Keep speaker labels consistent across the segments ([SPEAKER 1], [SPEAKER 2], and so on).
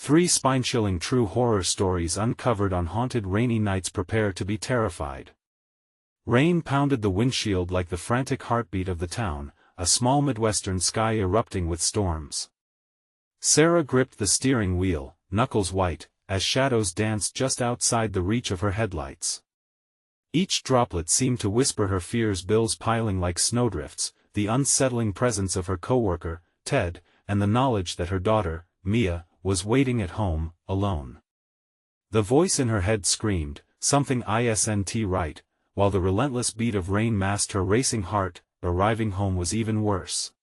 [SPEAKER 1] 3 spine-chilling true horror stories uncovered on haunted rainy nights. Prepare to be terrified. Rain pounded the windshield like the frantic heartbeat of the town, a small Midwestern sky erupting with storms. Sarah gripped the steering wheel, knuckles white, as shadows danced just outside the reach of her headlights. Each droplet seemed to whisper her fears, bills piling like snowdrifts, the unsettling presence of her coworker, Ted, and the knowledge that her daughter, Mia, was waiting at home, alone. The voice in her head screamed, "Something isn't right," while the relentless beat of rain masked her racing heart. Arriving home was even worse.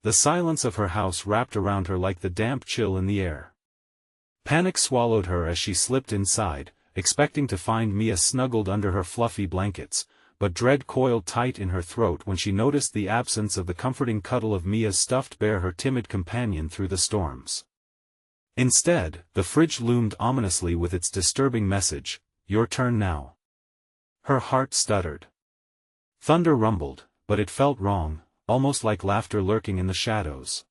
[SPEAKER 1] The silence of her house wrapped around her like the damp chill in the air. Panic swallowed her as she slipped inside, expecting to find Mia snuggled under her fluffy blankets, but dread coiled tight in her throat when she noticed the absence of the comforting cuddle of Mia's stuffed bear, her timid companion through the storms. Instead, the fridge loomed ominously with its disturbing message, "Your turn now." Her heart stuttered. Thunder rumbled, but it felt wrong, almost like laughter lurking in the shadows.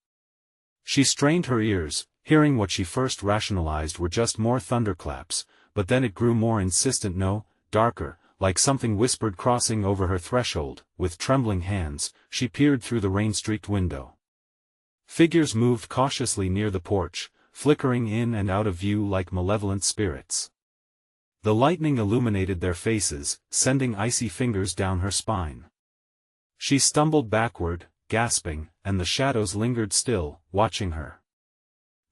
[SPEAKER 1] She strained her ears, hearing what she first rationalized were just more thunderclaps, but then it grew more insistent, no, darker, like something whispered. Crossing over her threshold, with trembling hands, she peered through the rain-streaked window. Figures moved cautiously near the porch, flickering in and out of view like malevolent spirits. The lightning illuminated their faces, sending icy fingers down her spine. She stumbled backward, gasping, and the shadows lingered still, watching her.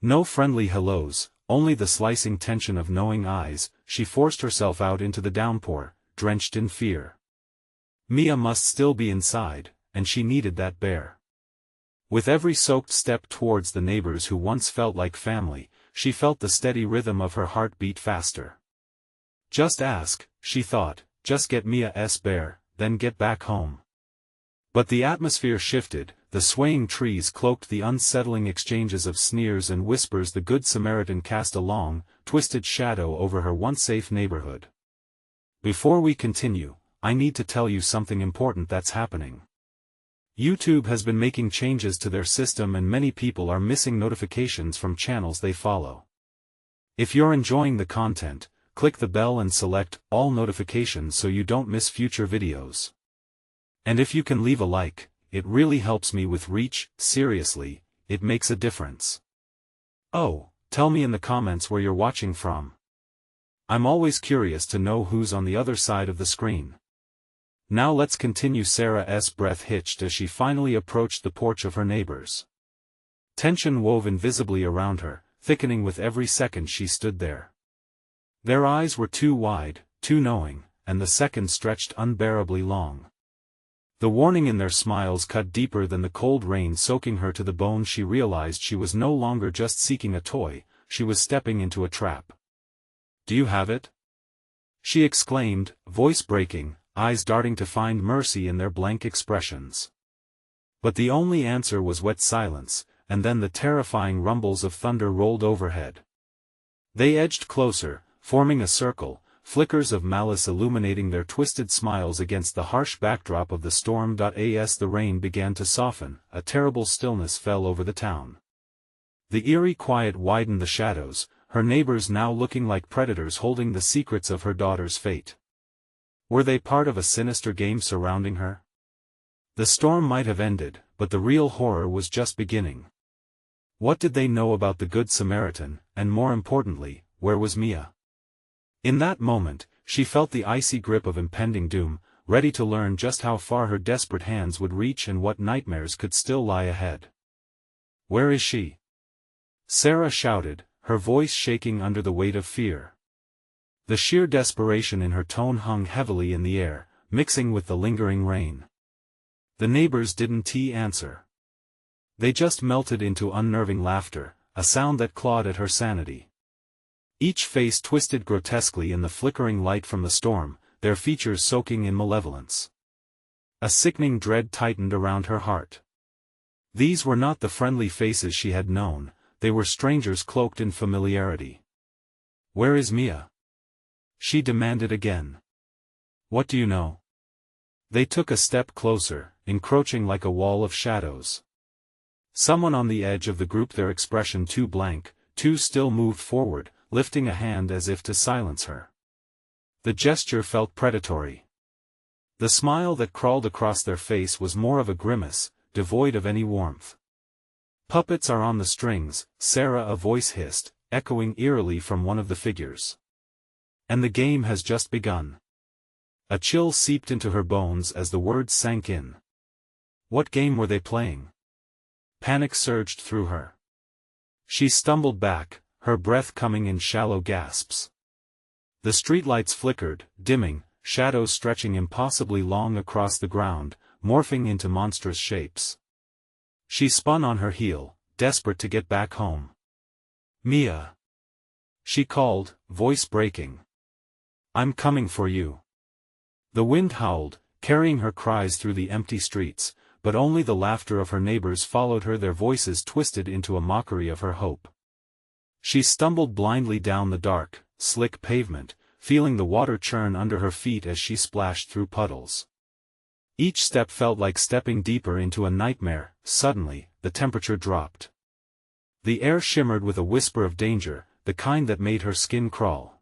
[SPEAKER 1] No friendly hellos, only the slicing tension of knowing eyes. She forced herself out into the downpour, drenched in fear. Mia must still be inside, and she needed that bear. With every soaked step towards the neighbors who once felt like family, she felt the steady rhythm of her heart beat faster. Just ask, she thought, just get Mia's bear, then get back home. But the atmosphere shifted, the swaying trees cloaked the unsettling exchanges of sneers and whispers. The Good Samaritan cast a long, twisted shadow over her once safe neighborhood. Before we continue, I need to tell you something important that's happening. YouTube has been making changes to their system and many people are missing notifications from channels they follow. If you're enjoying the content, click the bell and select all notifications so you don't miss future videos. And if you can leave a like, it really helps me with reach. Seriously, it makes a difference. Oh, tell me in the comments where you're watching from. I'm always curious to know who's on the other side of the screen. Now let's continue. Sarah's breath hitched as she finally approached the porch of her neighbors. Tension wove invisibly around her, thickening with every second she stood there. Their eyes were too wide, too knowing, and the seconds stretched unbearably long. The warning in their smiles cut deeper than the cold rain, soaking her to the bone. She realized she was no longer just seeking a toy, she was stepping into a trap. "Do you have it?" she exclaimed, voice breaking, eyes darting to find mercy in their blank expressions. But the only answer was wet silence, and then the terrifying rumbles of thunder rolled overhead. They edged closer, forming a circle, flickers of malice illuminating their twisted smiles against the harsh backdrop of the storm. As the rain began to soften, a terrible stillness fell over the town. The eerie quiet widened the shadows, her neighbors now looking like predators holding the secrets of her daughter's fate. Were they part of a sinister game surrounding her? The storm might have ended, but the real horror was just beginning. What did they know about the Good Samaritan, and more importantly, where was Mia? In that moment, she felt the icy grip of impending doom, ready to learn just how far her desperate hands would reach and what nightmares could still lie ahead. "Where is she?" Sarah shouted, her voice shaking under the weight of fear. The sheer desperation in her tone hung heavily in the air, mixing with the lingering rain. The neighbors didn't answer. They just melted into unnerving laughter, a sound that clawed at her sanity. Each face twisted grotesquely in the flickering light from the storm, their features soaking in malevolence. A sickening dread tightened around her heart. These were not the friendly faces she had known, they were strangers cloaked in familiarity. "Where is Mia?" she demanded again. "What do you know?" They took a step closer, encroaching like a wall of shadows. Someone on the edge of the group, their expression too blank, two still moved forward, lifting a hand as if to silence her. The gesture felt predatory. The smile that crawled across their face was more of a grimace, devoid of any warmth. "Puppets are on the strings," Sarah, a voice hissed, echoing eerily from one of the figures. "And the game has just begun." A chill seeped into her bones as the words sank in. What game were they playing? Panic surged through her. She stumbled back, her breath coming in shallow gasps. The streetlights flickered, dimming, shadows stretching impossibly long across the ground, morphing into monstrous shapes. She spun on her heel, desperate to get back home. "Mia!" she called, voice breaking. "I'm coming for you." The wind howled, carrying her cries through the empty streets, but only the laughter of her neighbors followed her, their voices twisted into a mockery of her hope. She stumbled blindly down the dark, slick pavement, feeling the water churn under her feet as she splashed through puddles. Each step felt like stepping deeper into a nightmare. Suddenly, the temperature dropped. The air shimmered with a whisper of danger, the kind that made her skin crawl.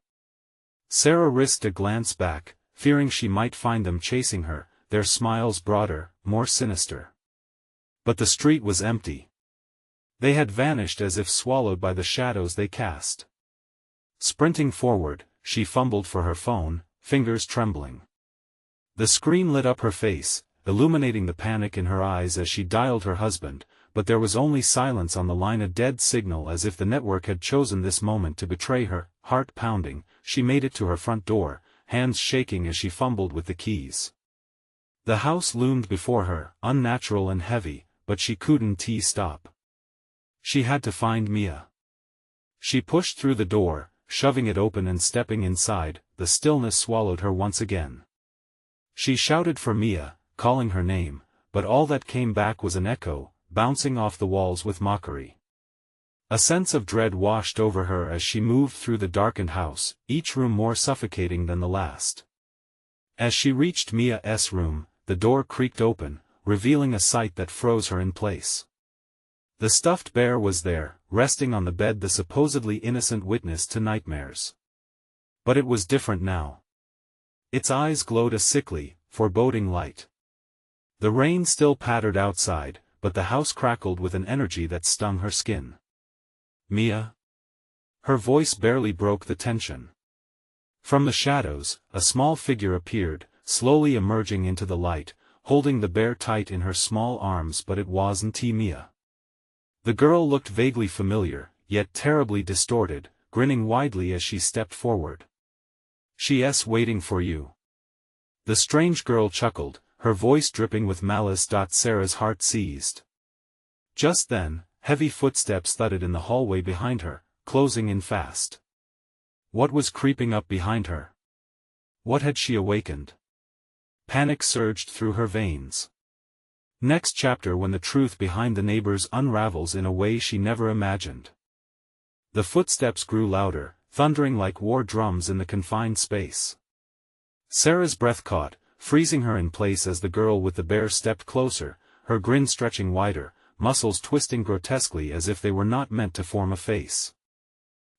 [SPEAKER 1] Sarah risked a glance back, fearing she might find them chasing her, their smiles broader, more sinister. But the street was empty. They had vanished as if swallowed by the shadows they cast. Sprinting forward, she fumbled for her phone, fingers trembling. The screen lit up her face, illuminating the panic in her eyes as she dialed her husband, but there was only silence on the line, a dead signal, as if the network had chosen this moment to betray her. Heart pounding, she made it to her front door, hands shaking as she fumbled with the keys. The house loomed before her, unnatural and heavy, but she couldn't stop. She had to find Mia. She pushed through the door, shoving it open and stepping inside. The stillness swallowed her once again. She shouted for Mia, calling her name, but all that came back was an echo, bouncing off the walls with mockery. A sense of dread washed over her as she moved through the darkened house, each room more suffocating than the last. As she reached Mia's room, the door creaked open, revealing a sight that froze her in place. The stuffed bear was there, resting on the bed, the supposedly innocent witness to nightmares. But it was different now. Its eyes glowed a sickly, foreboding light. The rain still pattered outside, but the house crackled with an energy that stung her skin. "Mia?" Her voice barely broke the tension. From the shadows, a small figure appeared, slowly emerging into the light, holding the bear tight in her small arms, but it wasn't Mia. The girl looked vaguely familiar, yet terribly distorted, grinning widely as she stepped forward. "She's waiting for you." The strange girl chuckled, her voice dripping with malice. Sarah's heart seized. Just then, heavy footsteps thudded in the hallway behind her, closing in fast. What was creeping up behind her? What had she awakened? Panic surged through her veins. Next chapter, when the truth behind the neighbors unravels in a way she never imagined. The footsteps grew louder, thundering like war drums in the confined space. Sarah's breath caught, freezing her in place as the girl with the bear stepped closer, her grin stretching wider, muscles twisting grotesquely as if they were not meant to form a face.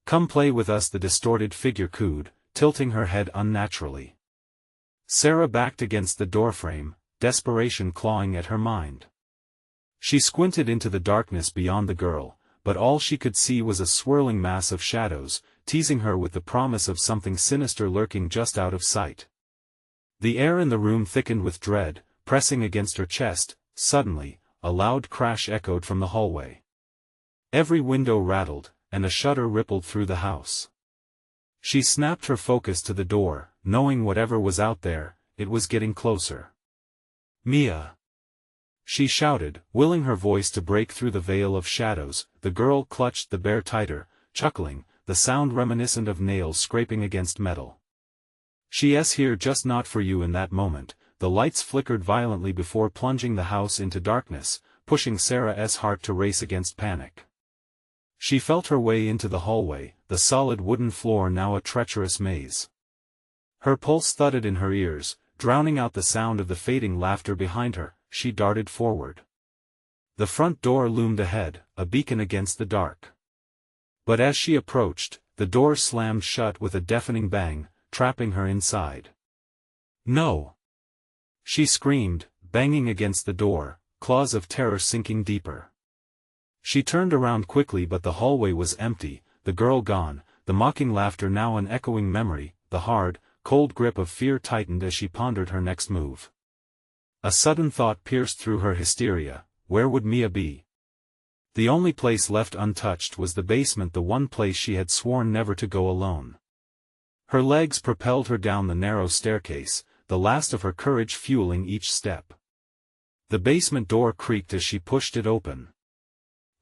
[SPEAKER 1] "Come play with us," the distorted figure cooed, tilting her head unnaturally. Sarah backed against the doorframe, desperation clawing at her mind. She squinted into the darkness beyond the girl, but all she could see was a swirling mass of shadows, teasing her with the promise of something sinister lurking just out of sight. The air in the room thickened with dread, pressing against her chest. Suddenly, a loud crash echoed from the hallway. Every window rattled, and a shudder rippled through the house. She snapped her focus to the door, knowing whatever was out there, it was getting closer. "Mia!" she shouted, willing her voice to break through the veil of shadows. The girl clutched the bear tighter, chuckling, the sound reminiscent of nails scraping against metal. "She's here, just not for you." In that moment, the lights flickered violently before plunging the house into darkness, pushing Sarah's heart to race against panic. She felt her way into the hallway, the solid wooden floor now a treacherous maze. Her pulse thudded in her ears, drowning out the sound of the fading laughter behind her. She darted forward. The front door loomed ahead, a beacon against the dark. But as she approached, the door slammed shut with a deafening bang, trapping her inside. "No!" she screamed, banging against the door, claws of terror sinking deeper. She turned around quickly, but the hallway was empty, the girl gone, the mocking laughter now an echoing memory. The hard, cold grip of fear tightened as she pondered her next move. A sudden thought pierced through her hysteria: where would Mia be? The only place left untouched was the basement, the one place she had sworn never to go alone. Her legs propelled her down the narrow staircase, the last of her courage fueling each step. The basement door creaked as she pushed it open.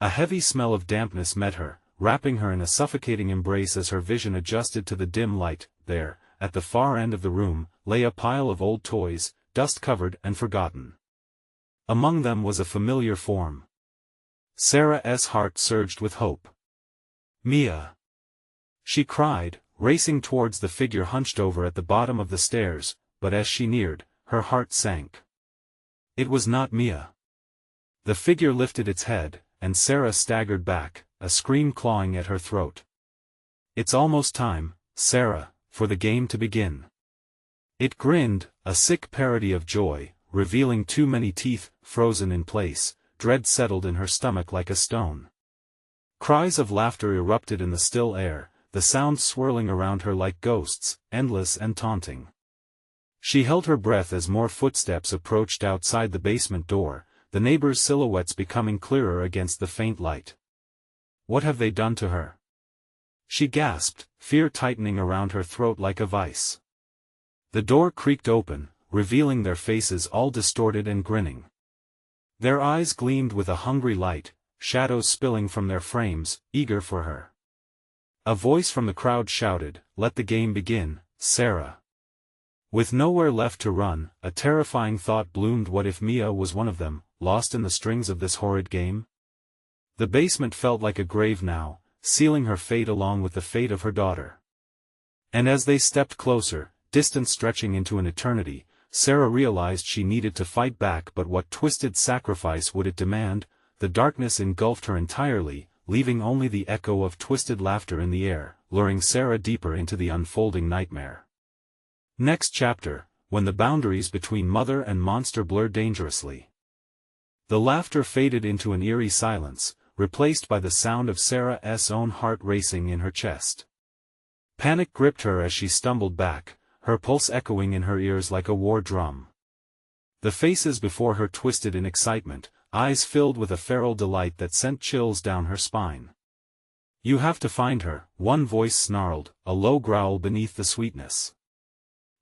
[SPEAKER 1] A heavy smell of dampness met her, wrapping her in a suffocating embrace as her vision adjusted to the dim light. There, at the far end of the room, lay a pile of old toys, dust-covered and forgotten. Among them was a familiar form. Sarah's heart surged with hope. "Mia!" she cried, racing towards the figure hunched over at the bottom of the stairs, but as she neared, her heart sank. It was not Mia. The figure lifted its head, and Sarah staggered back, a scream clawing at her throat. "It's almost time, Sarah, for the game to begin." It grinned, a sick parody of joy, revealing too many teeth, frozen in place. Dread settled in her stomach like a stone. Cries of laughter erupted in the still air, the sounds swirling around her like ghosts, endless and taunting. She held her breath as more footsteps approached outside the basement door, the neighbors' silhouettes becoming clearer against the faint light. "What have they done to her?" she gasped, fear tightening around her throat like a vice. The door creaked open, revealing their faces all distorted and grinning. Their eyes gleamed with a hungry light, shadows spilling from their frames, eager for her. A voice from the crowd shouted, "Let the game begin, Sarah." With nowhere left to run, a terrifying thought bloomed: what if Mia was one of them, lost in the strings of this horrid game? The basement felt like a grave now, sealing her fate along with the fate of her daughter. And as they stepped closer, distance stretching into an eternity, Sarah realized she needed to fight back. But what twisted sacrifice would it demand? The darkness engulfed her entirely, leaving only the echo of twisted laughter in the air, luring Sarah deeper into the unfolding nightmare. Next chapter, when the boundaries between mother and monster blurred dangerously. The laughter faded into an eerie silence, replaced by the sound of Sarah's own heart racing in her chest. Panic gripped her as she stumbled back, her pulse echoing in her ears like a war drum. The faces before her twisted in excitement, eyes filled with a feral delight that sent chills down her spine. "You have to find her," one voice snarled, a low growl beneath the sweetness.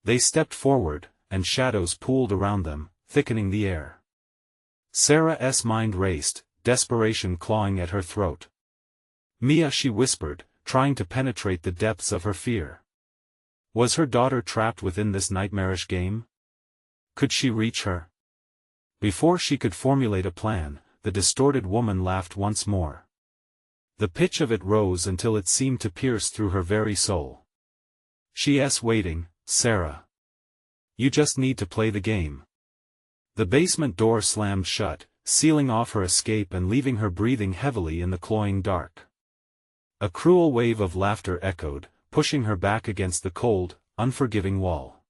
[SPEAKER 1] They stepped forward, and shadows pooled around them, thickening the air. Sarah's mind raced, desperation clawing at her throat. "Mia," she whispered, trying to penetrate the depths of her fear. Was her daughter trapped within this nightmarish game? Could she reach her? Before she could formulate a plan, the distorted woman laughed once more. The pitch of it rose until it seemed to pierce through her very soul. "She's waiting, Sarah. You just need to play the game." The basement door slammed shut, sealing off her escape and leaving her breathing heavily in the cloying dark. A cruel wave of laughter echoed, pushing her back against the cold, unforgiving wall.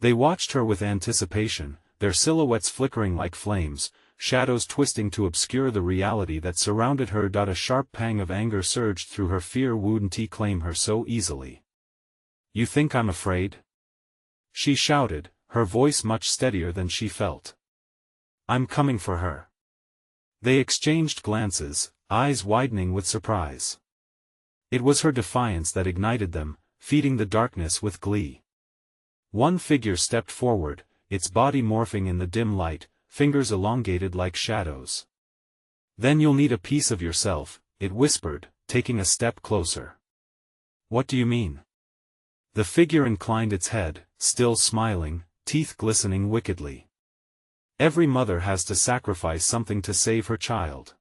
[SPEAKER 1] They watched her with anticipation, their silhouettes flickering like flames, shadows twisting to obscure the reality that surrounded her. A sharp pang of anger surged through her. Fear wouldn't he claim her so easily? "You think I'm afraid?" she shouted, her voice much steadier than she felt. "I'm coming for her." They exchanged glances, eyes widening with surprise. It was her defiance that ignited them, feeding the darkness with glee. One figure stepped forward, its body morphing in the dim light, fingers elongated like shadows. "Then you'll need a piece of yourself," it whispered, taking a step closer. "What do you mean?" The figure inclined its head, still smiling, teeth glistening wickedly. "Every mother has to sacrifice something to save her child."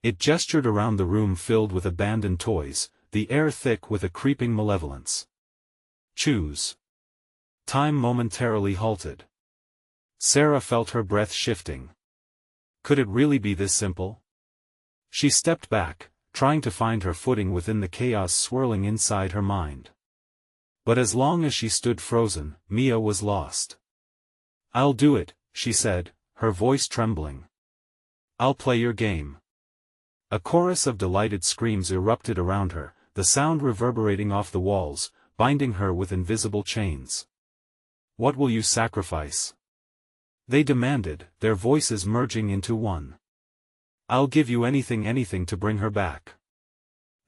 [SPEAKER 1] It gestured around the room filled with abandoned toys, the air thick with a creeping malevolence. "Choose." Time momentarily halted. Sarah felt her breath shifting. Could it really be this simple? She stepped back, trying to find her footing within the chaos swirling inside her mind. But as long as she stood frozen, Mia was lost. "I'll do it," she said, her voice trembling. "I'll play your game." A chorus of delighted screams erupted around her, the sound reverberating off the walls, binding her with invisible chains. "What will you sacrifice?" they demanded, their voices merging into one. "I'll give you anything to bring her back."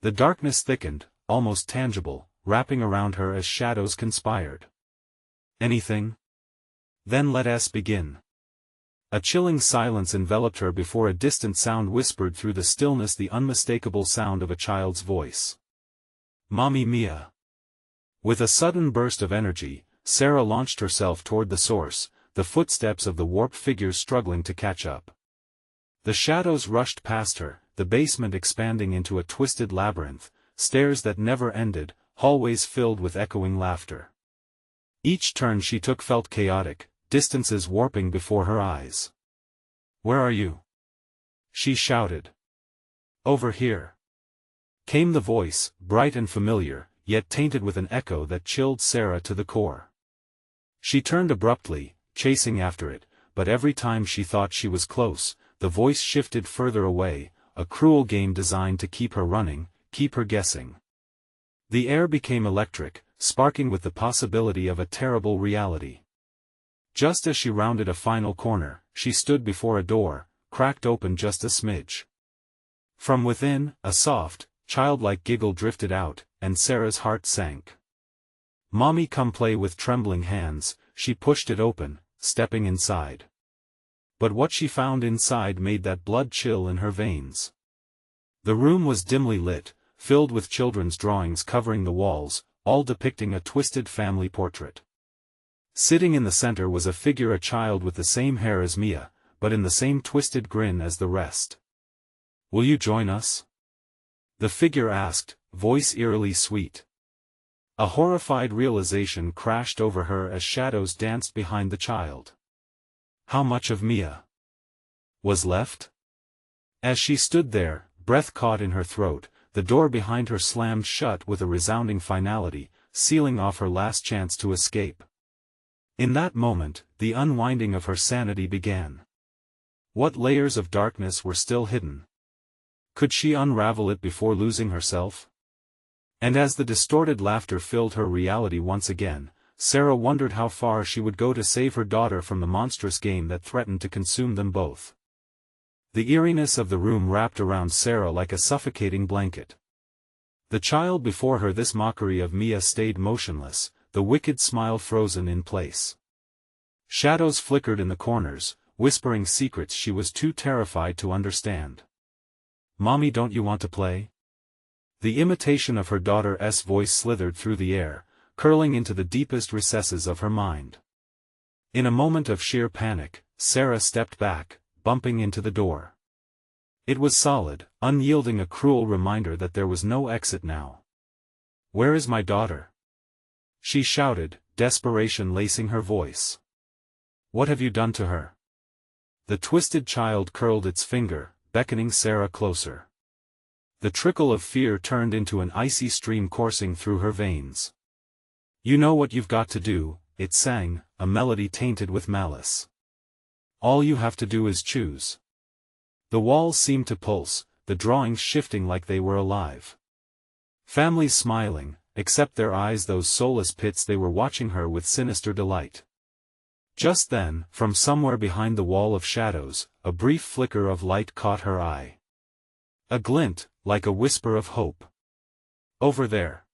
[SPEAKER 1] The darkness thickened, almost tangible, wrapping around her as shadows conspired. "Anything? Then let us begin." A chilling silence enveloped her before a distant sound whispered through the stillness, the unmistakable sound of a child's voice. "Mommy Mia." With a sudden burst of energy, Sarah launched herself toward the source, the footsteps of the warped figures struggling to catch up. The shadows rushed past her, the basement expanding into a twisted labyrinth, stairs that never ended, hallways filled with echoing laughter. Each turn she took felt chaotic, distances warping before her eyes. "Where are you?" she shouted. "Over here," came the voice, bright and familiar, yet tainted with an echo that chilled Sarah to the core. She turned abruptly, chasing after it, but every time she thought she was close, the voice shifted further away, a cruel game designed to keep her running, keep her guessing. The air became electric, sparking with the possibility of a terrible reality. Just as she rounded a final corner, she stood before a door, cracked open just a smidge. From within, a soft, childlike giggle drifted out, and Sarah's heart sank. "Mommy, come play." With trembling hands, she pushed it open, stepping inside. But what she found inside made that blood chill in her veins. The room was dimly lit, filled with children's drawings covering the walls, all depicting a twisted family portrait. Sitting in the center was a figure, a child with the same hair as Mia, but in the same twisted grin as the rest. "Will you join us?" the figure asked, voice eerily sweet. A horrified realization crashed over her as shadows danced behind the child. How much of Mia was left? As she stood there, breath caught in her throat, the door behind her slammed shut with a resounding finality, sealing off her last chance to escape. In that moment, the unwinding of her sanity began. What layers of darkness were still hidden? Could she unravel it before losing herself? And as the distorted laughter filled her reality once again, Sarah wondered how far she would go to save her daughter from the monstrous game that threatened to consume them both. The eeriness of the room wrapped around Sarah like a suffocating blanket. The child before her, this mockery of Mia, stayed motionless, the wicked smile frozen in place. Shadows flickered in the corners, whispering secrets she was too terrified to understand. "Mommy, don't you want to play?" The imitation of her daughter's voice slithered through the air, curling into the deepest recesses of her mind. In a moment of sheer panic, Sarah stepped back, bumping into the door. It was solid, unyielding, a cruel reminder that there was no exit now. "Where is my daughter?" she shouted, desperation lacing her voice. "What have you done to her?" The twisted child curled its finger, beckoning Sarah closer. The trickle of fear turned into an icy stream coursing through her veins. "You know what you've got to do," it sang, a melody tainted with malice. "All you have to do is choose." The walls seemed to pulse, the drawings shifting like they were alive. Families smiling, except their eyes, those soulless pits, they were watching her with sinister delight. Just then, from somewhere behind the wall of shadows, a brief flicker of light caught her eye. A glint, like a whisper of hope. "Over there!"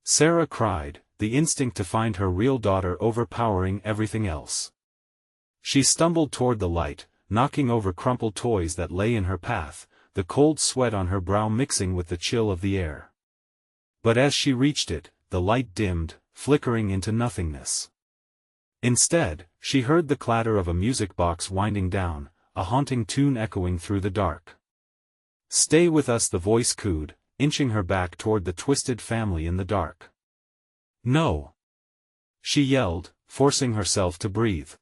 [SPEAKER 1] Sarah cried, the instinct to find her real daughter overpowering everything else. She stumbled toward the light, knocking over crumpled toys that lay in her path, the cold sweat on her brow mixing with the chill of the air. But as she reached it, the light dimmed, flickering into nothingness. Instead, she heard the clatter of a music box winding down, a haunting tune echoing through the dark. "Stay with us," the voice cooed, inching her back toward the twisted family in the dark. "No!" she yelled, forcing herself to breathe.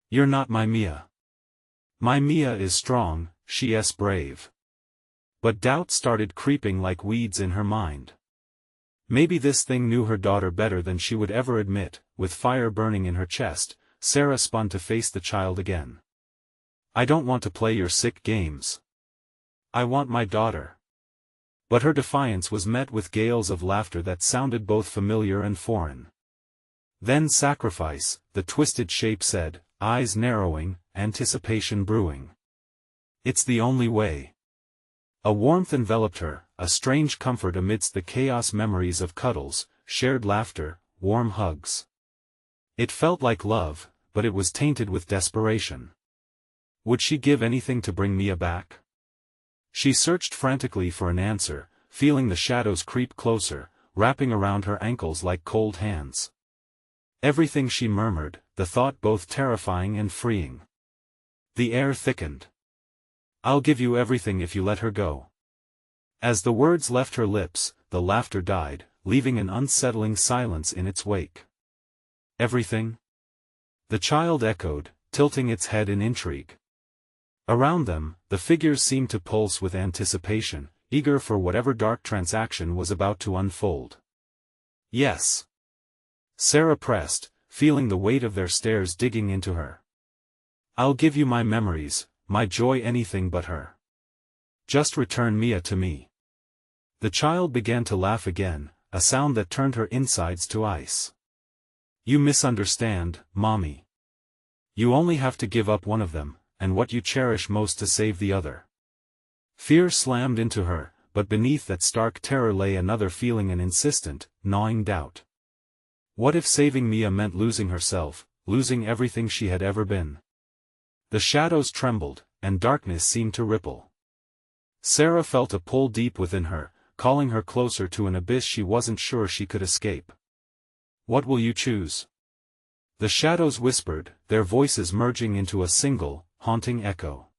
[SPEAKER 1] "You're not my Mia. My Mia is strong, she's brave. But doubt started creeping like weeds in her mind. Maybe this thing knew her daughter better than she would ever admit. With fire burning in her chest, Sarah spun to face the child again. "I don't want to play your sick games. I want my daughter." But her defiance was met with gales of laughter that sounded both familiar and foreign. "Then sacrifice," the twisted shape said, eyes narrowing, anticipation brewing. "It's the only way." A warmth enveloped her, a strange comfort amidst the chaos, memories of cuddles, shared laughter, warm hugs. It felt like love, but it was tainted with desperation. Would she give anything to bring Mia back? She searched frantically for an answer, feeling the shadows creep closer, wrapping around her ankles like cold hands. Everything she murmured, the thought both terrifying and freeing. The air thickened. "I'll give you everything if you let her go." As the words left her lips, the laughter died, leaving an unsettling silence in its wake. "Everything?" the child echoed, tilting its head in intrigue. Around them, the figures seemed to pulse with anticipation, eager for whatever dark transaction was about to unfold. "Yes." Sarah pressed, feeling the weight of their stares digging into her. "I'll give you my memories, my joy, anything but her. Just return Mia to me." The child began to laugh again, a sound that turned her insides to ice. "You misunderstand, Mommy. You only have to give up one of them, and what you cherish most to save the other." Fear slammed into her, but beneath that stark terror lay another feeling, an insistent, gnawing doubt. What if saving Mia meant losing herself, losing everything she had ever been? The shadows trembled, and darkness seemed to ripple. Sarah felt a pull deep within her, calling her closer to an abyss she wasn't sure she could escape. "What will you choose?" the shadows whispered, their voices merging into a single, haunting echo.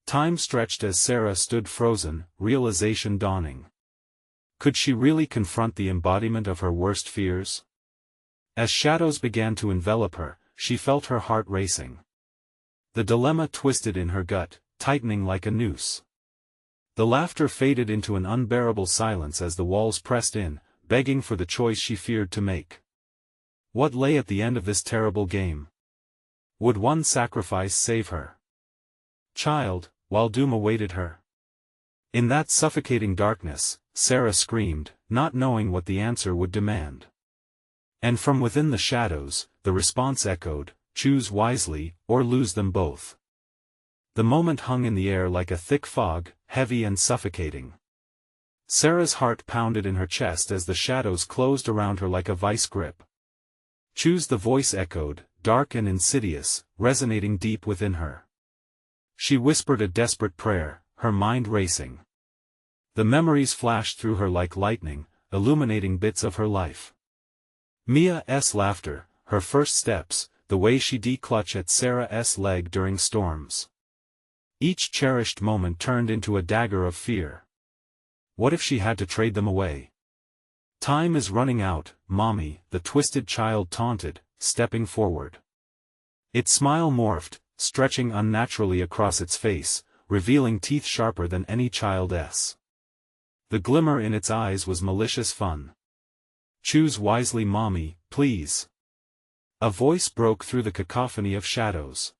[SPEAKER 1] Time stretched as Sarah stood frozen, realization dawning. Could she really confront the embodiment of her worst fears? As shadows began to envelop her, she felt her heart racing. The dilemma twisted in her gut, tightening like a noose. The laughter faded into an unbearable silence as the walls pressed in, begging for the choice she feared to make. What lay at the end of this terrible game? Would one sacrifice save her child, while doom awaited her? In that suffocating darkness, Sarah screamed, not knowing what the answer would demand. And from within the shadows, the response echoed, "Choose wisely, or lose them both." The moment hung in the air like a thick fog, heavy and suffocating. Sarah's heart pounded in her chest as the shadows closed around her like a vice grip. "Choose," the voice echoed, dark and insidious, resonating deep within her. She whispered a desperate prayer, her mind racing. The memories flashed through her like lightning, illuminating bits of her life. Mia's laughter, her first steps, the way she'd clutch at Sarah's leg during storms. Each cherished moment turned into a dagger of fear. What if she had to trade them away? "Time is running out, Mommy," the twisted child taunted, stepping forward. Its smile morphed, stretching unnaturally across its face, revealing teeth sharper than any child's. The glimmer in its eyes was malicious fun. "Choose wisely, Mommy, please." A voice broke through the cacophony of shadows.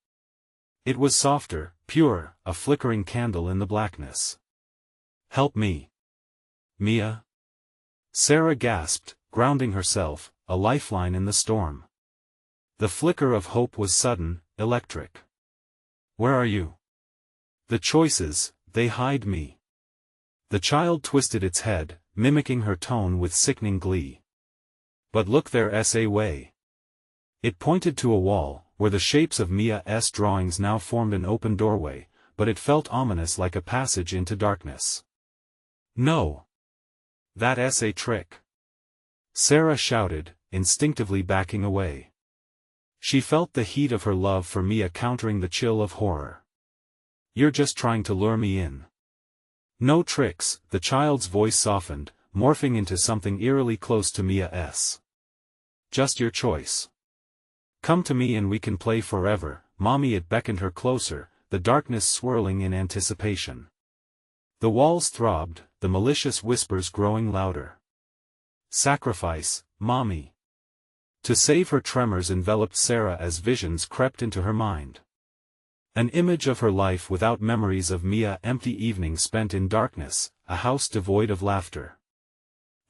[SPEAKER 1] It was softer, pure, a flickering candle in the blackness. "Help me, Mia." Sarah gasped, grounding herself, a lifeline in the storm. The flicker of hope was sudden, electric. "Where are you?" "The choices, they hide me." The child twisted its head, mimicking her tone with sickening glee. "But look there's a way." It pointed to a wall, where the shapes of Mia's drawings now formed an open doorway, but it felt ominous, like a passage into darkness. "No. That's a trick," Sarah shouted, instinctively backing away. She felt the heat of her love for Mia countering the chill of horror. "You're just trying to lure me in." "No tricks," the child's voice softened, morphing into something eerily close to Mia's. "Just your choice. Come to me and we can play forever, Mommy." It beckoned her closer, the darkness swirling in anticipation. The walls throbbed, the malicious whispers growing louder. Sacrifice, Mommy. To save her, tremors enveloped Sarah as visions crept into her mind. An image of her life without memories of Mia, empty evenings spent in darkness, a house devoid of laughter.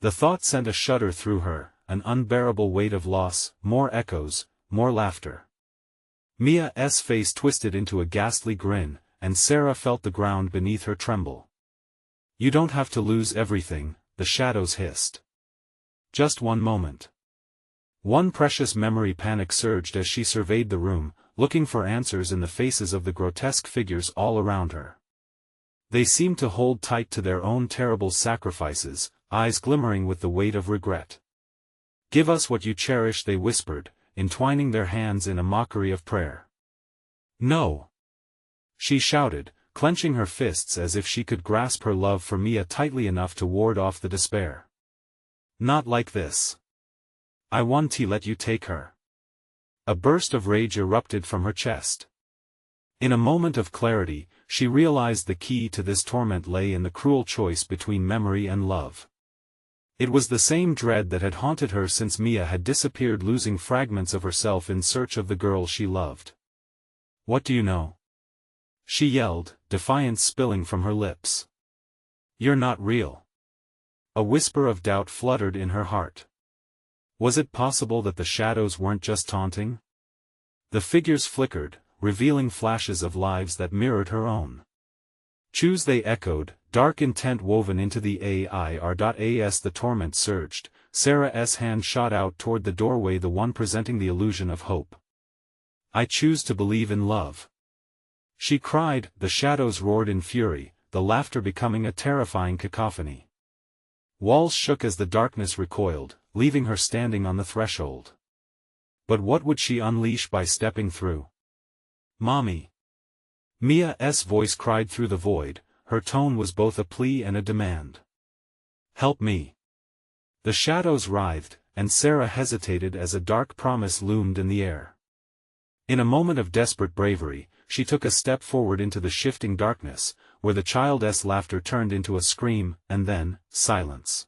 [SPEAKER 1] The thought sent a shudder through her, an unbearable weight of loss, more echoes, more laughter. Mia's face twisted into a ghastly grin, and Sarah felt the ground beneath her tremble. You don't have to lose everything, the shadows hissed. Just one moment. One precious memory. Panic surged as she surveyed the room, looking for answers in the faces of the grotesque figures all around her. They seemed to hold tight to their own terrible sacrifices, eyes glimmering with the weight of regret. Give us what you cherish, they whispered, entwining their hands in a mockery of prayer. No! She shouted, clenching her fists as if she could grasp her love for Mia tightly enough to ward off the despair. Not like this. I won't let you take her. A burst of rage erupted from her chest. In a moment of clarity, she realized the key to this torment lay in the cruel choice between memory and love. It was the same dread that had haunted her since Mia had disappeared, losing fragments of herself in search of the girl she loved. What do you know? She yelled, defiance spilling from her lips. You're not real. A whisper of doubt fluttered in her heart. Was it possible that the shadows weren't just taunting? The figures flickered, revealing flashes of lives that mirrored her own. Choose, they echoed, dark intent woven into the air. The torment surged. Sarah's hand shot out toward the doorway, the one presenting the illusion of hope. I choose to believe in love. She cried. The shadows roared in fury, the laughter becoming a terrifying cacophony. Walls shook as the darkness recoiled, leaving her standing on the threshold. But what would she unleash by stepping through? Mommy! Mia's voice cried through the void, her tone was both a plea and a demand. Help me! The shadows writhed, and Sarah hesitated as a dark promise loomed in the air. In a moment of desperate bravery, she took a step forward into the shifting darkness, where the child's laughter turned into a scream, and then, silence.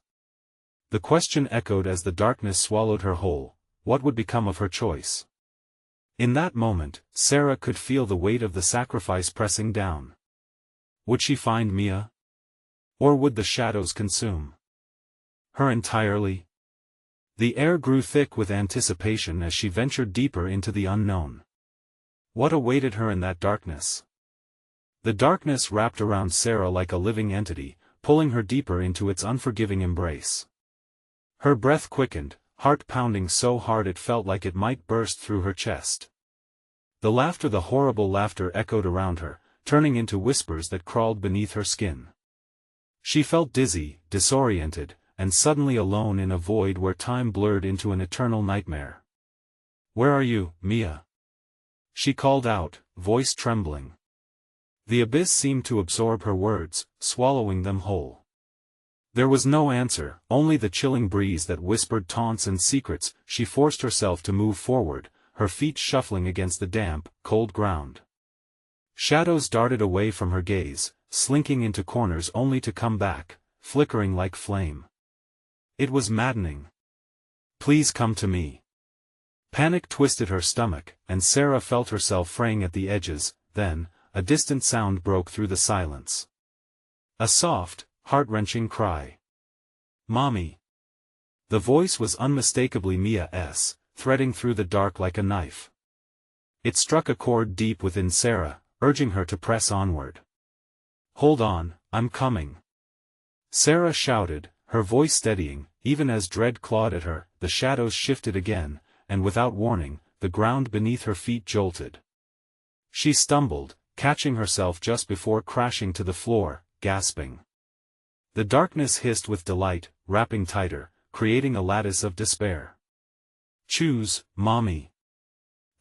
[SPEAKER 1] The question echoed as the darkness swallowed her whole: what would become of her choice? In that moment, Sarah could feel the weight of the sacrifice pressing down. Would she find Mia? Or would the shadows consume her entirely? The air grew thick with anticipation as she ventured deeper into the unknown. What awaited her in that darkness? The darkness wrapped around Sarah like a living entity, pulling her deeper into its unforgiving embrace. Her breath quickened, heart pounding so hard it felt like it might burst through her chest. The laughter, the horrible laughter, echoed around her, turning into whispers that crawled beneath her skin. She felt dizzy, disoriented, and suddenly alone in a void where time blurred into an eternal nightmare. Where are you, Mia? She called out, voice trembling. The abyss seemed to absorb her words, swallowing them whole. There was no answer, only the chilling breeze that whispered taunts and secrets. She forced herself to move forward, her feet shuffling against the damp, cold ground. Shadows darted away from her gaze, slinking into corners only to come back, flickering like flame. It was maddening. Please come to me. Panic twisted her stomach, and Sarah felt herself fraying at the edges. Then, a distant sound broke through the silence. A soft, heart-wrenching cry. Mommy! The voice was unmistakably Mia's, threading through the dark like a knife. It struck a chord deep within Sarah, urging her to press onward. Hold on, I'm coming. Sarah shouted, her voice steadying. Even as dread clawed at her, the shadows shifted again, and without warning, the ground beneath her feet jolted. She stumbled, catching herself just before crashing to the floor, gasping. The darkness hissed with delight, wrapping tighter, creating a lattice of despair. Choose, Mommy.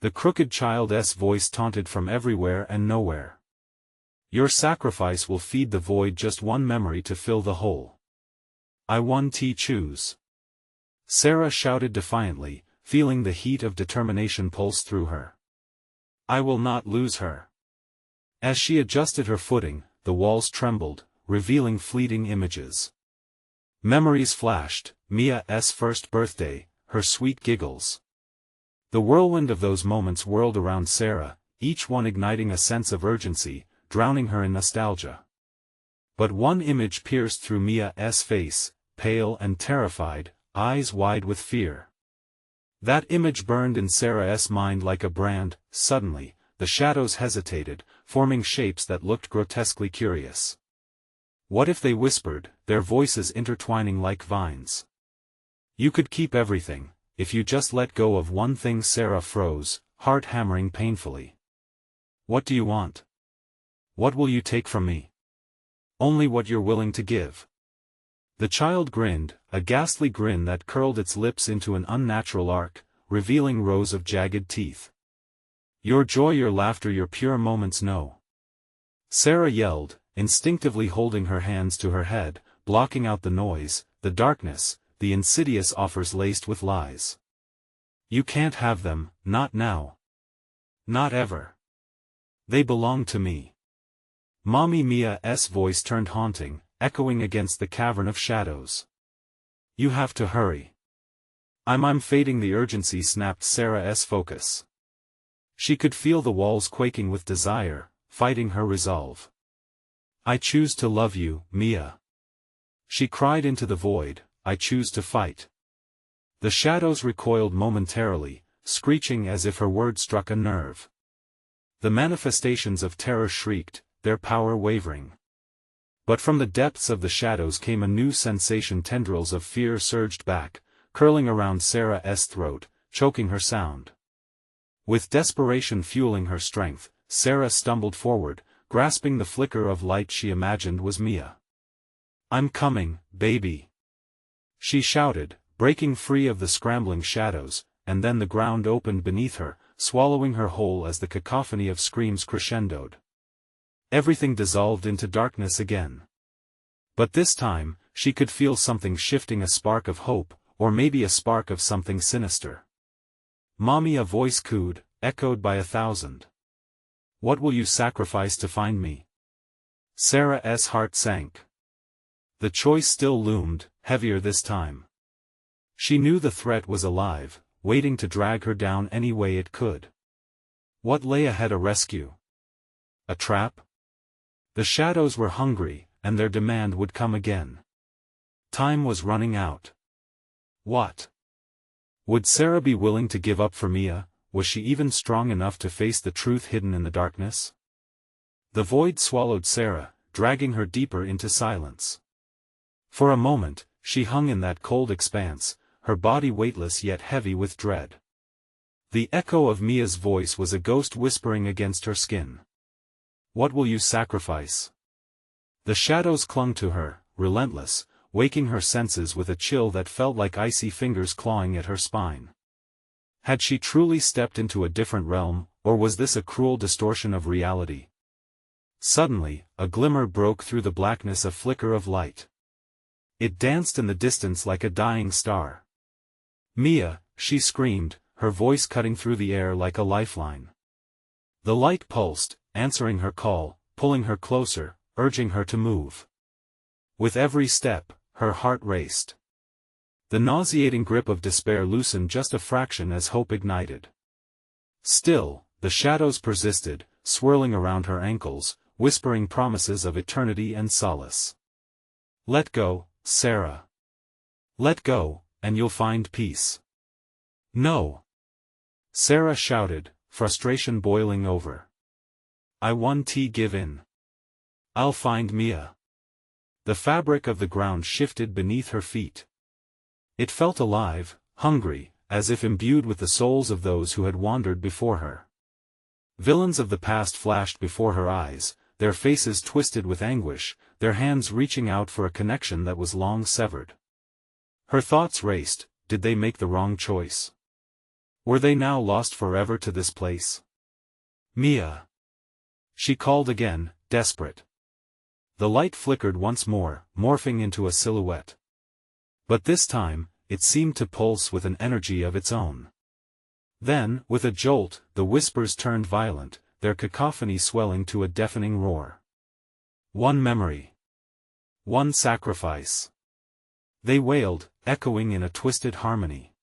[SPEAKER 1] The crooked child's voice taunted from everywhere and nowhere. Your sacrifice will feed the void, just one memory to fill the hole. I want to choose. Sarah shouted defiantly, feeling the heat of determination pulse through her. I will not lose her. As she adjusted her footing, the walls trembled, revealing fleeting images. Memories flashed, Mia's first birthday, her sweet giggles. The whirlwind of those moments whirled around Sarah, each one igniting a sense of urgency, drowning her in nostalgia. But one image pierced through Mia's face, pale and terrified, eyes wide with fear. That image burned in Sarah's mind like a brand. Suddenly, the shadows hesitated, forming shapes that looked grotesquely curious. What if they whispered, their voices intertwining like vines? "You could keep everything, if you just let go of one thing." Sarah froze, heart hammering painfully. "What do you want? What will you take from me?" "Only what you're willing to give." The child grinned, a ghastly grin that curled its lips into an unnatural arc, revealing rows of jagged teeth. "Your joy, your laughter, your pure moments, no." Sarah yelled, instinctively holding her hands to her head, blocking out the noise, the darkness, the insidious offers laced with lies. "You can't have them, not now. Not ever. They belong to me." Mommy Mia's voice turned haunting, echoing against the cavern of shadows. "You have to hurry." I'm fading." The urgency snapped Sarah's focus. She could feel the walls quaking with desire, fighting her resolve. "I choose to love you, Mia." She cried into the void, "I choose to fight." The shadows recoiled momentarily, screeching as if her words struck a nerve. The manifestations of terror shrieked, their power wavering. But from the depths of the shadows came a new sensation. Tendrils of fear surged back, curling around Sarah's throat, choking her sound. With desperation fueling her strength, Sarah stumbled forward, grasping the flicker of light she imagined was Mia. "I'm coming, baby," she shouted, breaking free of the scrambling shadows, and then the ground opened beneath her, swallowing her whole as the cacophony of screams crescendoed. Everything dissolved into darkness again. But this time, she could feel something shifting, a spark of hope, or maybe a spark of something sinister. "Mommy," a voice cooed, echoed by 1,000. "What will you sacrifice to find me?" Sarah's heart sank. The choice still loomed, heavier this time. She knew the threat was alive, waiting to drag her down any way it could. What lay ahead? A rescue? A trap? The shadows were hungry, and their demand would come again. Time was running out. What? Would Sarah be willing to give up for Mia? Was she even strong enough to face the truth hidden in the darkness? The void swallowed Sarah, dragging her deeper into silence. For a moment, she hung in that cold expanse, her body weightless yet heavy with dread. The echo of Mia's voice was a ghost whispering against her skin. "What will you sacrifice?" The shadows clung to her, relentless, waking her senses with a chill that felt like icy fingers clawing at her spine. Had she truly stepped into a different realm, or was this a cruel distortion of reality? Suddenly, a glimmer broke through the blackness, a flicker of light. It danced in the distance like a dying star. "Mia," she screamed, her voice cutting through the air like a lifeline. The light pulsed, answering her call, pulling her closer, urging her to move. With every step, her heart raced. The nauseating grip of despair loosened just a fraction as hope ignited. Still, the shadows persisted, swirling around her ankles, whispering promises of eternity and solace. "Let go, Sarah. Let go, and you'll find peace." "No!" Sarah shouted, frustration boiling over. "I won't give in. I'll find Mia." The fabric of the ground shifted beneath her feet. It felt alive, hungry, as if imbued with the souls of those who had wandered before her. Villains of the past flashed before her eyes, their faces twisted with anguish, their hands reaching out for a connection that was long severed. Her thoughts raced. Did they make the wrong choice? Were they now lost forever to this place? "Mia!" She called again, desperate. The light flickered once more, morphing into a silhouette. But this time, it seemed to pulse with an energy of its own. Then, with a jolt, the whispers turned violent, their cacophony swelling to a deafening roar. "One memory. One sacrifice. They wailed, echoing in a twisted harmony.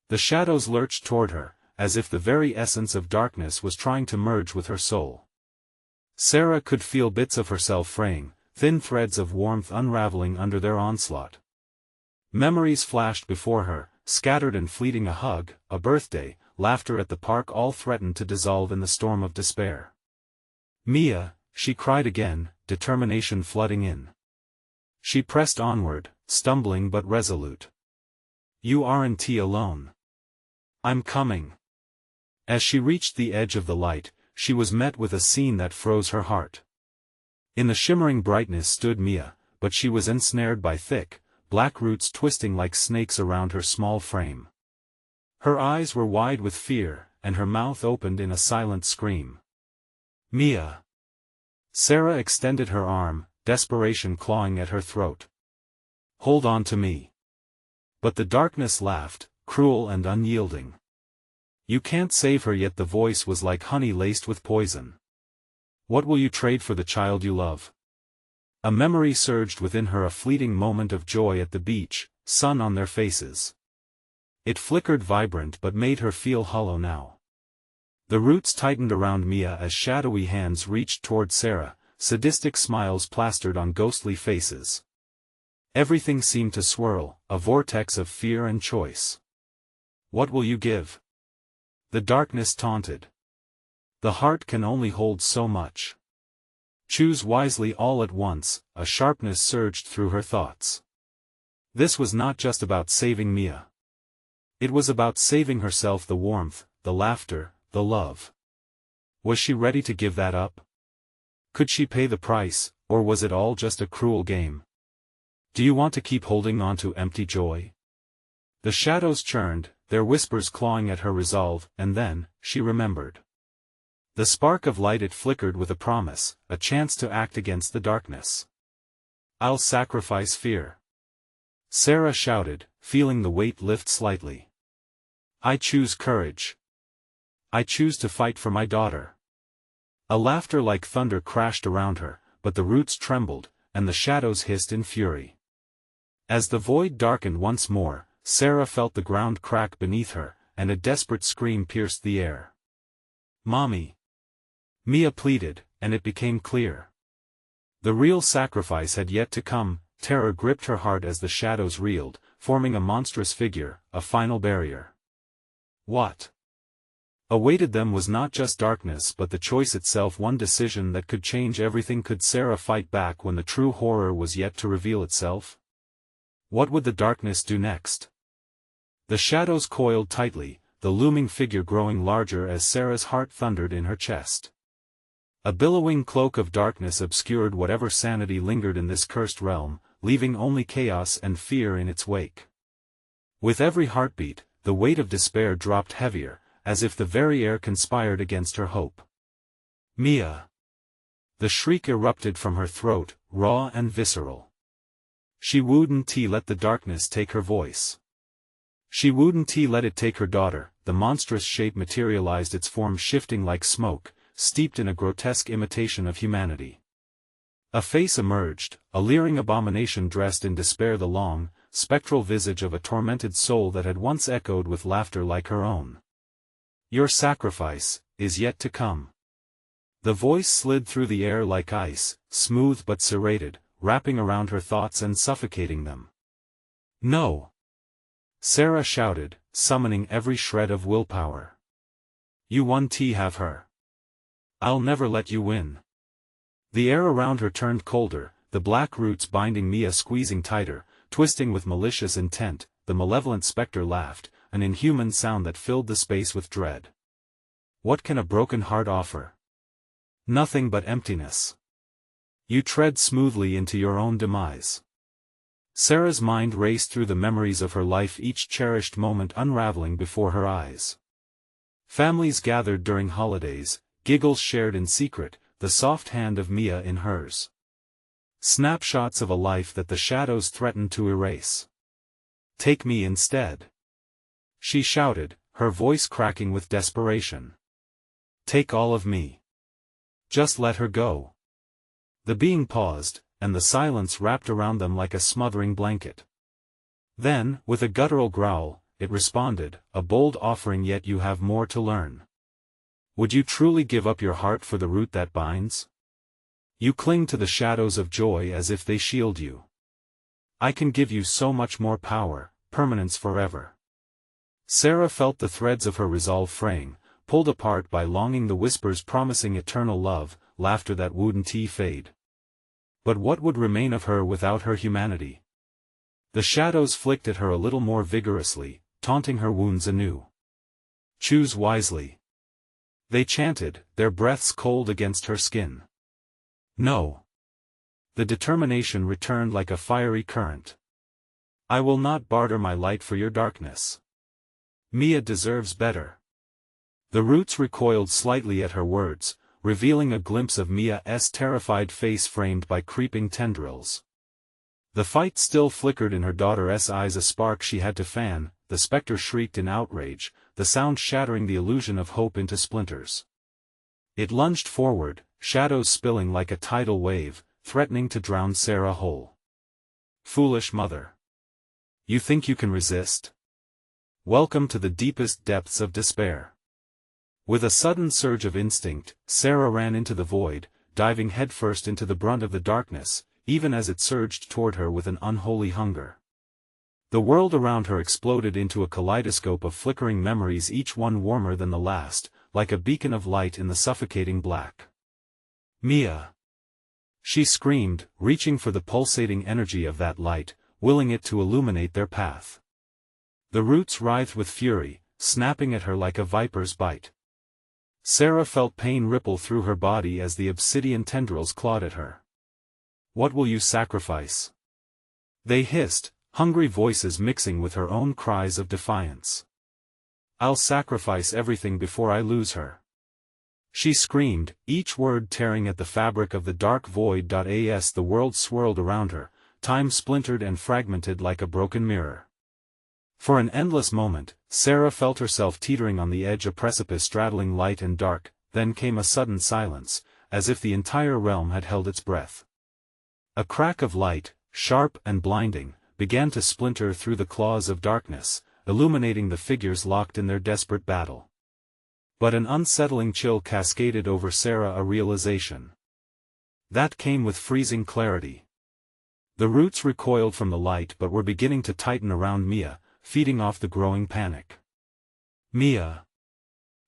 [SPEAKER 1] The shadows lurched toward her, as if the very essence of darkness was trying to merge with her soul. Sarah could feel bits of herself fraying, thin threads of warmth unraveling under their onslaught. Memories flashed before her, scattered and fleeting: a hug, a birthday, laughter at the park, all threatened to dissolve in the storm of despair. "Mia," she cried again, determination flooding in. She pressed onward, stumbling but resolute. "You aren't alone. I'm coming." As she reached the edge of the light, she was met with a scene that froze her heart. In the shimmering brightness stood Mia, but she was ensnared by thick, black roots twisting like snakes around her small frame. Her eyes were wide with fear, and her mouth opened in a silent scream. "Mia!" Sarah extended her arm, desperation clawing at her throat. "Hold on to me." But the darkness laughed, cruel and unyielding. "You can't save her yet." The voice was like honey laced with poison. "What will you trade for the child you love?" A memory surged within her, a fleeting moment of joy at the beach, sun on their faces. It flickered vibrant but made her feel hollow now. The roots tightened around Mia as shadowy hands reached toward Sarah, sadistic smiles plastered on ghostly faces. Everything seemed to swirl, a vortex of fear and choice. "What will you give?" The darkness taunted. "The heart can only hold so much. Choose wisely." All at once, a sharpness surged through her thoughts. This was not just about saving Mia. It was about saving herself, the warmth, the laughter, the love. Was she ready to give that up? Could she pay the price, or was it all just a cruel game? "Do you want to keep holding on to empty joy?" The shadows churned, their whispers clawing at her resolve, and then, she remembered. The spark of light, it flickered with a promise, a chance to act against the darkness. "I'll sacrifice fear," Sarah shouted, feeling the weight lift slightly. "I choose courage. I choose to fight for my daughter." A laughter like thunder crashed around her, but the roots trembled, and the shadows hissed in fury. As the void darkened once more, Sarah felt the ground crack beneath her, and a desperate scream pierced the air. "Mommy!" Mia pleaded, and it became clear. The real sacrifice had yet to come. Terror gripped her heart as the shadows reeled, forming a monstrous figure, a final barrier. What awaited them was not just darkness but the choice itself, one decision that could change everything. Could Sarah fight back when the true horror was yet to reveal itself? What would the darkness do next? The shadows coiled tightly, the looming figure growing larger as Sarah's heart thundered in her chest. A billowing cloak of darkness obscured whatever sanity lingered in this cursed realm, leaving only chaos and fear in its wake. With every heartbeat, the weight of despair dropped heavier, as if the very air conspired against her hope. "Mia!" The shriek erupted from her throat, raw and visceral. She wouldn't let the darkness take her voice. She wouldn't let it take her daughter. The monstrous shape materialized, its form shifting like smoke, steeped in a grotesque imitation of humanity. A face emerged, a leering abomination dressed in despair, the long, spectral visage of a tormented soul that had once echoed with laughter like her own. "Your sacrifice is yet to come." The voice slid through the air like ice, smooth but serrated, wrapping around her thoughts and suffocating them. "No!" Sarah shouted, summoning every shred of willpower. "You won't have her. I'll never let you win." The air around her turned colder, the black roots binding Mia squeezing tighter, twisting with malicious intent. The malevolent specter laughed, an inhuman sound that filled the space with dread. "What can a broken heart offer? Nothing but emptiness. You tread smoothly into your own demise." Sarah's mind raced through the memories of her life, each cherished moment unraveling before her eyes. Families gathered during holidays, giggles shared in secret, the soft hand of Mia in hers. Snapshots of a life that the shadows threatened to erase. "Take me instead," she shouted, her voice cracking with desperation. "Take all of me. Just let her go." The being paused, and the silence wrapped around them like a smothering blanket. Then, with a guttural growl, it responded, "A bold offering, yet you have more to learn. Would you truly give up your heart for the root that binds? You cling to the shadows of joy as if they shield you. I can give you so much more power, permanence forever." Sarah felt the threads of her resolve fraying, pulled apart by longing, the whispers promising eternal love, laughter that wouldn't fade. But what would remain of her without her humanity? The shadows flicked at her a little more vigorously, taunting her wounds anew. "Choose wisely," they chanted, their breaths cold against her skin. "No." The determination returned like a fiery current. "I will not barter my light for your darkness. Mia deserves better." The roots recoiled slightly at her words, revealing a glimpse of Mia's terrified face framed by creeping tendrils. The fight still flickered in her daughter's eyes, a spark she had to fan. The specter shrieked in outrage, the sound shattering the illusion of hope into splinters. It lunged forward, shadows spilling like a tidal wave, threatening to drown Sarah whole. "Foolish mother. You think you can resist? Welcome to the deepest depths of despair." With a sudden surge of instinct, Sarah ran into the void, diving headfirst into the brunt of the darkness, even as it surged toward her with an unholy hunger. The world around her exploded into a kaleidoscope of flickering memories, each one warmer than the last, like a beacon of light in the suffocating black. "Mia!" she screamed, reaching for the pulsating energy of that light, willing it to illuminate their path. The roots writhed with fury, snapping at her like a viper's bite. Sarah felt pain ripple through her body as the obsidian tendrils clawed at her. "What will you sacrifice?" they hissed, hungry voices mixing with her own cries of defiance. "I'll sacrifice everything before I lose her," she screamed, each word tearing at the fabric of the dark void. As the world swirled around her, time splintered and fragmented like a broken mirror. For an endless moment, Sarah felt herself teetering on the edge, a precipice straddling light and dark. Then came a sudden silence, as if the entire realm had held its breath. A crack of light, sharp and blinding, began to splinter through the claws of darkness, illuminating the figures locked in their desperate battle. But an unsettling chill cascaded over Sarah, a realization that came with freezing clarity. The roots recoiled from the light but were beginning to tighten around Mia, feeding off the growing panic. "Mia!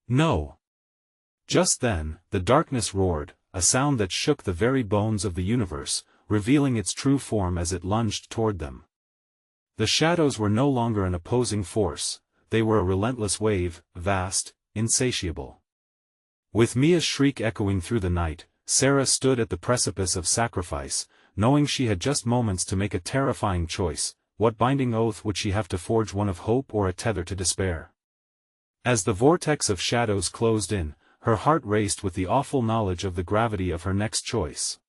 [SPEAKER 1] No!" Just then, the darkness roared, a sound that shook the very bones of the universe, revealing its true form as it lunged toward them. The shadows were no longer an opposing force, they were a relentless wave, vast, insatiable. With Mia's shriek echoing through the night, Sarah stood at the precipice of sacrifice, knowing she had just moments to make a terrifying choice. What binding oath would she have to forge, one of hope or a tether to despair? As the vortex of shadows closed in, her heart raced with the awful knowledge of the gravity of her next choice.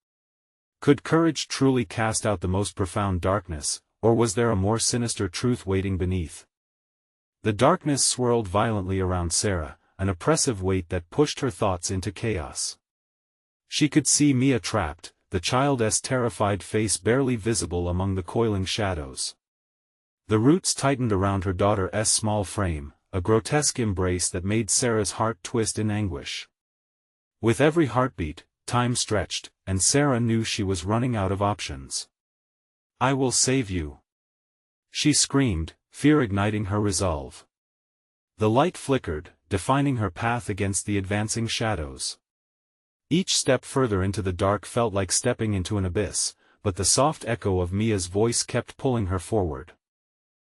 [SPEAKER 1] Could courage truly cast out the most profound darkness, or was there a more sinister truth waiting beneath? The darkness swirled violently around Sarah, an oppressive weight that pushed her thoughts into chaos. She could see Mia trapped, the child's terrified face barely visible among the coiling shadows. The roots tightened around her daughter's small frame, a grotesque embrace that made Sarah's heart twist in anguish. With every heartbeat, time stretched, and Sarah knew she was running out of options. "I will save you," she screamed, fear igniting her resolve. The light flickered, defining her path against the advancing shadows. Each step further into the dark felt like stepping into an abyss, but the soft echo of Mia's voice kept pulling her forward.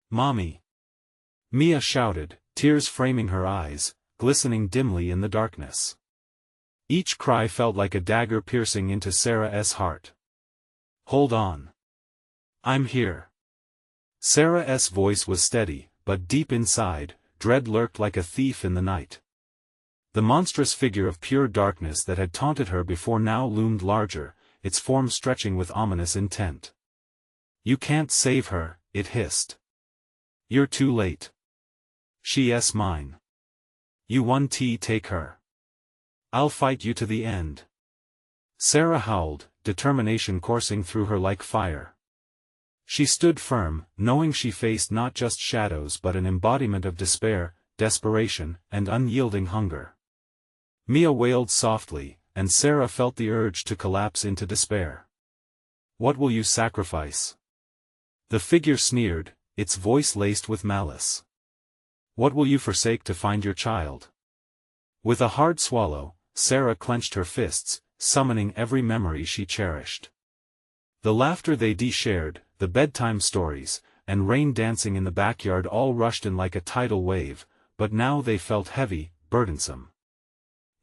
[SPEAKER 1] "Mommy!" Mia shouted, tears framing her eyes, glistening dimly in the darkness. Each cry felt like a dagger piercing into Sarah's heart. "Hold on. I'm here." Sarah's voice was steady, but deep inside, dread lurked like a thief in the night. The monstrous figure of pure darkness that had taunted her before now loomed larger, its form stretching with ominous intent. "You can't save her," it hissed. "You're too late. She's mine. You take her. I'll fight you to the end." Sarah howled, determination coursing through her like fire. She stood firm, knowing she faced not just shadows but an embodiment of despair, desperation, and unyielding hunger. Mia wailed softly, and Sarah felt the urge to collapse into despair. "What will you sacrifice?" The figure sneered, its voice laced with malice. "What will you forsake to find your child?" With a hard swallow, Sarah clenched her fists, summoning every memory she cherished. The laughter they shared, the bedtime stories, and rain dancing in the backyard all rushed in like a tidal wave, but now they felt heavy, burdensome.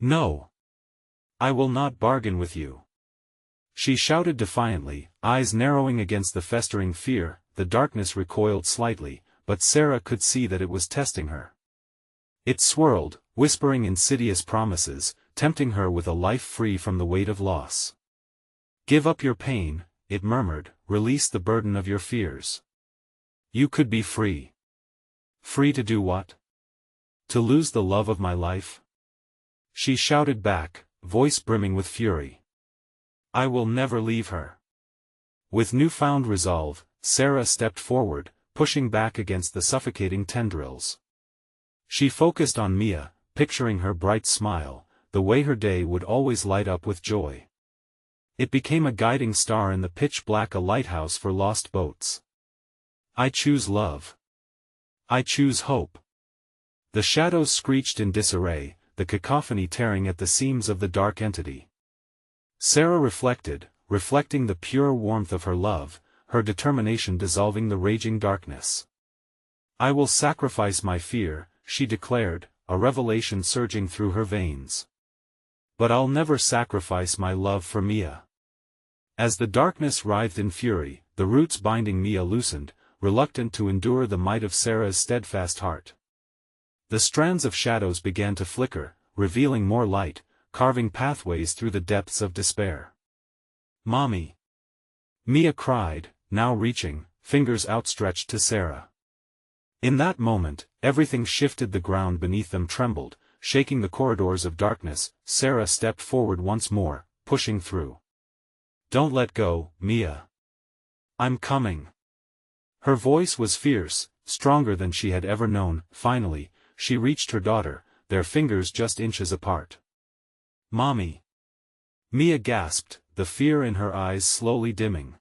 [SPEAKER 1] "No! I will not bargain with you!" She shouted defiantly, eyes narrowing against the festering fear. The darkness recoiled slightly, but Sarah could see that it was testing her. It swirled, whispering insidious promises, tempting her with a life free from the weight of loss. "Give up your pain," it murmured, "release the burden of your fears. You could be free." "Free to do what?" "To lose the love of my life?" She shouted back, voice brimming with fury. "I will never leave her." With newfound resolve, Sarah stepped forward, pushing back against the suffocating tendrils. She focused on Mia, picturing her bright smile, the way her day would always light up with joy. It became a guiding star in the pitch black, a lighthouse for lost boats. "I choose love. I choose hope." The shadows screeched in disarray, the cacophony tearing at the seams of the dark entity. Sarah reflecting the pure warmth of her love, her determination dissolving the raging darkness. "I will sacrifice my fear," she declared, a revelation surging through her veins. "But I'll never sacrifice my love for Mia." As the darkness writhed in fury, the roots binding Mia loosened, reluctant to endure the might of Sarah's steadfast heart. The strands of shadows began to flicker, revealing more light, carving pathways through the depths of despair. "Mommy!" Mia cried, now reaching, fingers outstretched to Sarah. In that moment, everything shifted. The ground beneath them trembled, shaking the corridors of darkness. Sarah stepped forward once more, pushing through. "Don't let go, Mia. I'm coming." Her voice was fierce, stronger than she had ever known. Finally, she reached her daughter, their fingers just inches apart. "Mommy!" Mia gasped, the fear in her eyes slowly dimming.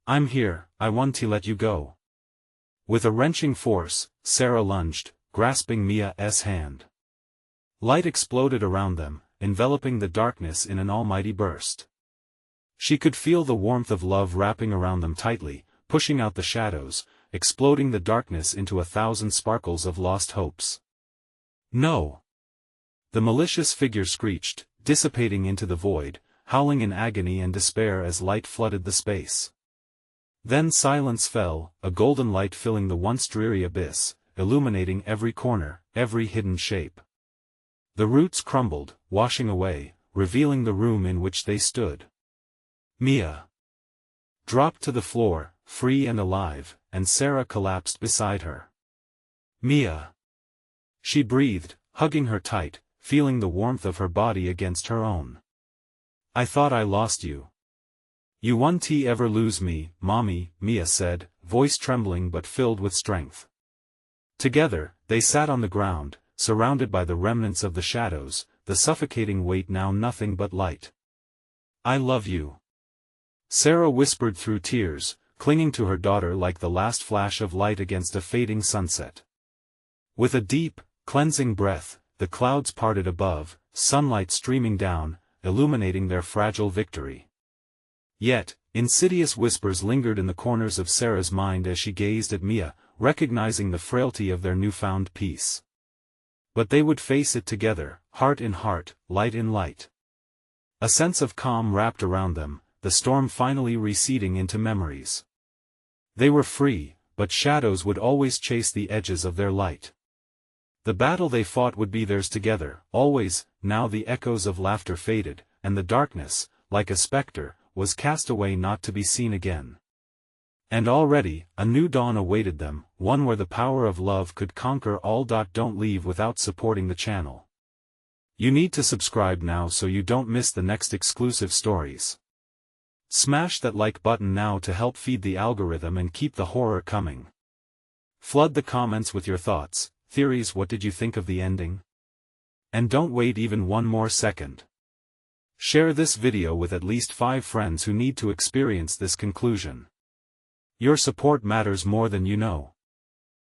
[SPEAKER 1] "I'm here, I want to let you go." With a wrenching force, Sarah lunged, grasping Mia's hand. Light exploded around them, enveloping the darkness in an almighty burst. She could feel the warmth of love wrapping around them tightly, pushing out the shadows, exploding the darkness into 1,000 sparkles of lost hopes. "No!" The malicious figure screeched, dissipating into the void, howling in agony and despair as light flooded the space. Then silence fell, a golden light filling the once dreary abyss, illuminating every corner, every hidden shape. The roots crumbled, washing away, revealing the room in which they stood. Mia dropped to the floor, free and alive, and Sarah collapsed beside her. "Mia!" She breathed, hugging her tight, feeling the warmth of her body against her own. "I thought I lost you." "You won't ever lose me, Mommy," Mia said, voice trembling but filled with strength. Together, they sat on the ground, surrounded by the remnants of the shadows, the suffocating weight now nothing but light. "I love you," Sarah whispered through tears, clinging to her daughter like the last flash of light against a fading sunset. With a deep, cleansing breath, the clouds parted above, sunlight streaming down, illuminating their fragile victory. Yet, insidious whispers lingered in the corners of Sarah's mind as she gazed at Mia, recognizing the frailty of their newfound peace. But they would face it together, heart in heart, light in light. A sense of calm wrapped around them, the storm finally receding into memories. They were free, but shadows would always chase the edges of their light. The battle they fought would be theirs together, always. Now the echoes of laughter faded, and the darkness, like a specter, was cast away not to be seen again. And already, a new dawn awaited them, one where the power of love could conquer all. Don't leave without supporting the channel. You need to subscribe now so you don't miss the next exclusive stories. Smash that like button now to help feed the algorithm and keep the horror coming. Flood the comments with your thoughts, theories. What did you think of the ending? And don't wait even one more second. Share this video with at least 5 friends who need to experience this conclusion. Your support matters more than you know.